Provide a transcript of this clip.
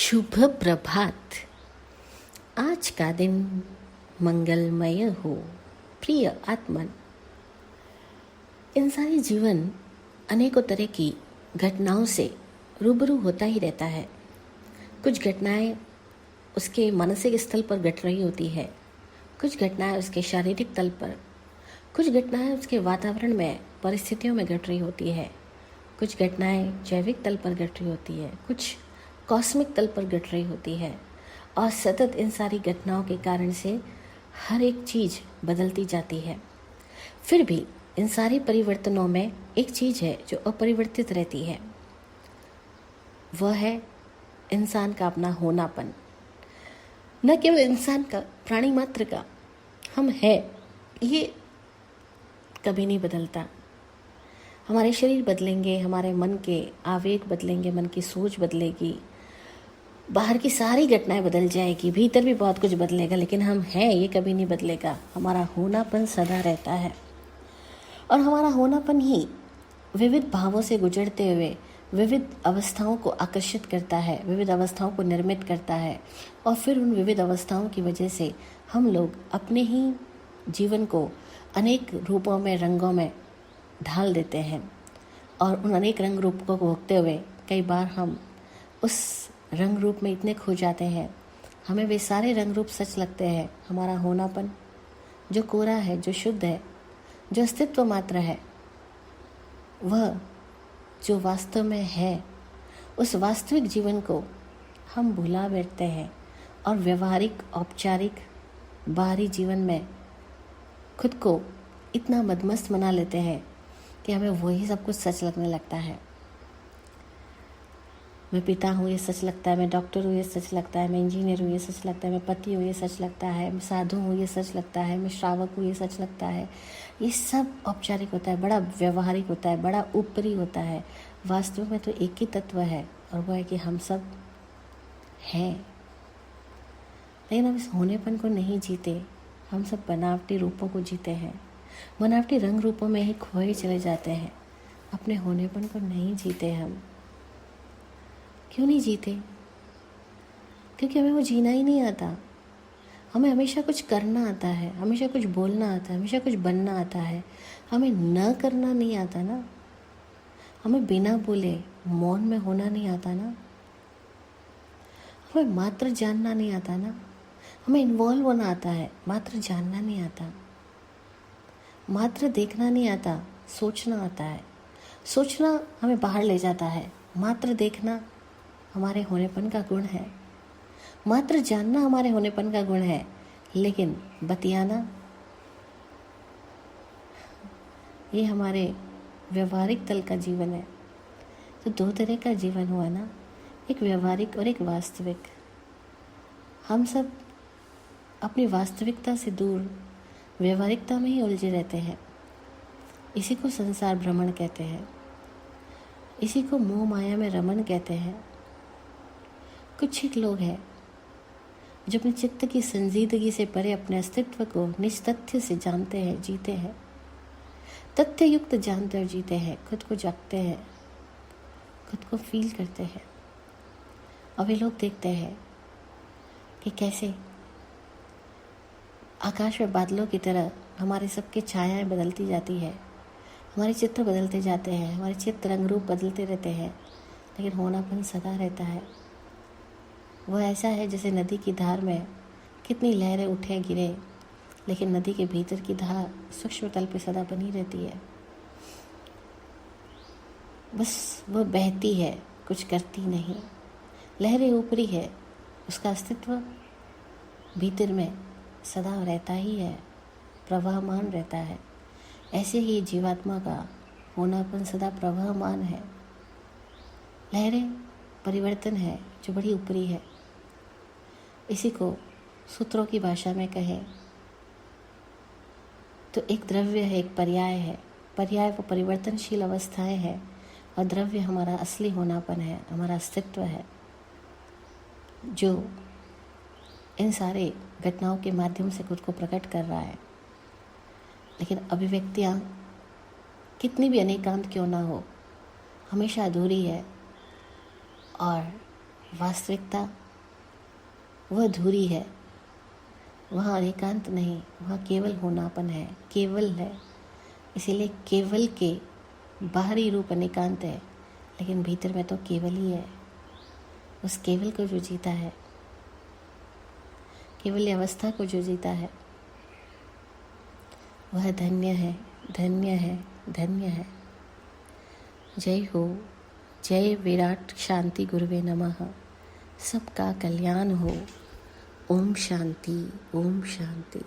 शुभ प्रभात। आज का दिन मंगलमय हो। प्रिय आत्मन, इंसानी जीवन अनेकों तरह की घटनाओं से रूबरू होता ही रहता है। कुछ घटनाएं उसके मानसिक स्थल पर घट रही होती है, कुछ घटनाएं उसके शारीरिक तल पर, कुछ घटनाएं उसके वातावरण में परिस्थितियों में घट रही होती है, कुछ घटनाएं जैविक तल पर घट रही होती है, कुछ कॉस्मिक तल पर घट रही होती है। और सतत इन सारी घटनाओं के कारण से हर एक चीज़ बदलती जाती है। फिर भी इन सारी परिवर्तनों में एक चीज़ है जो अपरिवर्तित रहती है, वह है इंसान का अपना होनापन। न केवल इंसान का, प्राणी मात्र का हम है, ये कभी नहीं बदलता। हमारे शरीर बदलेंगे, हमारे मन के आवेग बदलेंगे, मन की सोच बदलेगी, बाहर की सारी घटनाएं बदल जाएगी, भीतर भी बहुत कुछ बदलेगा, लेकिन हम हैं ये कभी नहीं बदलेगा। हमारा होनापन सदा रहता है और हमारा होनापन ही विविध भावों से गुजरते हुए विविध अवस्थाओं को आकर्षित करता है, विविध अवस्थाओं को निर्मित करता है। और फिर उन विविध अवस्थाओं की वजह से हम लोग अपने ही जीवन को अनेक रूपों में, रंगों में ढाल देते हैं। और उन अनेक रंग रूप को भोगते हुए कई बार हम उस रंग रूप में इतने खो जाते हैं, हमें वे सारे रंग रूप सच लगते हैं। हमारा होनापन जो कोरा है, जो शुद्ध है, जो अस्तित्व मात्र है, वह जो वास्तव में है, उस वास्तविक जीवन को हम भुला बैठते हैं और व्यवहारिक, औपचारिक, बाहरी जीवन में खुद को इतना मदमस्त बना लेते हैं कि हमें वही सब कुछ सच लगने लगता है। मैं पिता हूँ ये सच लगता है, मैं डॉक्टर हूँ ये सच लगता है, मैं इंजीनियर हूँ ये सच लगता है, मैं पति हूँ ये सच लगता है, मैं साधु हूँ ये सच लगता है, मैं श्रावक हूँ ये सच लगता है। ये सब औपचारिक होता है, बड़ा व्यवहारिक होता है, बड़ा ऊपरी होता है। वास्तव में तो एक ही तत्व है और वह है कि हम सब हैं, लेकिन हम इस होनेपन को नहीं जीते। हम सब बनावटी रूपों को जीते हैं, बनावटी रंग रूपों में ही खोए चले जाते हैं। अपने होनेपन को नहीं जीते हम। क्यों नहीं जीते? क्योंकि हमें वो जीना ही नहीं आता। हमें हमेशा कुछ करना आता है, हमेशा कुछ बोलना आता है, हमेशा कुछ बनना आता है। हमें न करना नहीं आता ना। हमें बिना बोले मौन में होना नहीं आता ना। हमें मात्र जानना नहीं आता ना। हमें इन्वॉल्व होना आता है, मात्र जानना नहीं आता। मात्र देखना नहीं आता, सोचना आता है। सोचना हमें बाहर ले जाता है, मात्र देखना हमारे होनेपन का गुण है। मात्र जानना हमारे होनेपन का गुण है, लेकिन बतियाना ये हमारे व्यवहारिक तल का जीवन है। तो दो तरह का जीवन हुआ ना, एक व्यवहारिक और एक वास्तविक। हम सब अपनी वास्तविकता से दूर व्यवहारिकता में ही उलझे रहते हैं। इसी को संसार भ्रमण कहते हैं, इसी को मोह माया में रमन कहते हैं। कुछ एक लोग हैं जो अपने चित्त की संजीदगी से परे अपने अस्तित्व को निज तथ्य से जानते हैं, जीते हैं, तथ्य युक्त जानते और जीते हैं, खुद को जागते हैं, खुद को फील करते हैं। और वे लोग देखते हैं कि कैसे आकाश में बादलों की तरह हमारे सबकी छायाएं बदलती जाती है, हमारे चित्र बदलते जाते हैं, हमारे चित्र रंग रूप बदलते रहते हैं, लेकिन होनापन सदा रहता है। वह ऐसा है जैसे नदी की धार में कितनी लहरें उठे गिरे, लेकिन नदी के भीतर की धार सूक्ष्म तल पे सदा बनी रहती है। बस वह बहती है, कुछ करती नहीं। लहरें ऊपरी है, उसका अस्तित्व भीतर में सदा रहता ही है, प्रवाहमान रहता है। ऐसे ही जीवात्मा का होनापन सदा प्रवाहमान है। लहरें परिवर्तन है जो बड़ी ऊपरी है। इसी को सूत्रों की भाषा में कहें तो एक द्रव्य है, एक पर्याय है। पर्याय वो परिवर्तनशील अवस्थाएं है और द्रव्य हमारा असली होनापन है, हमारा अस्तित्व है, जो इन सारे घटनाओं के माध्यम से खुद को प्रकट कर रहा है। लेकिन अभिव्यक्तियाँ कितनी भी अनेकांत क्यों ना हो, हमेशा अधूरी है और वास्तविकता वह अधूरी है, वहाँ एकांत नहीं, वहाँ केवल होनापन है, केवल है। इसीलिए केवल के बाहरी रूप अनेकांत है, लेकिन भीतर में तो केवल ही है। उस केवल को जो जीता है, केवल अवस्था को जो जीता है, वह धन्य है, धन्य है, धन्य है। जय हो, जय विराट शांति गुरुवे नमः। सबका कल्याण हो। ओम शांति, ओम शांति।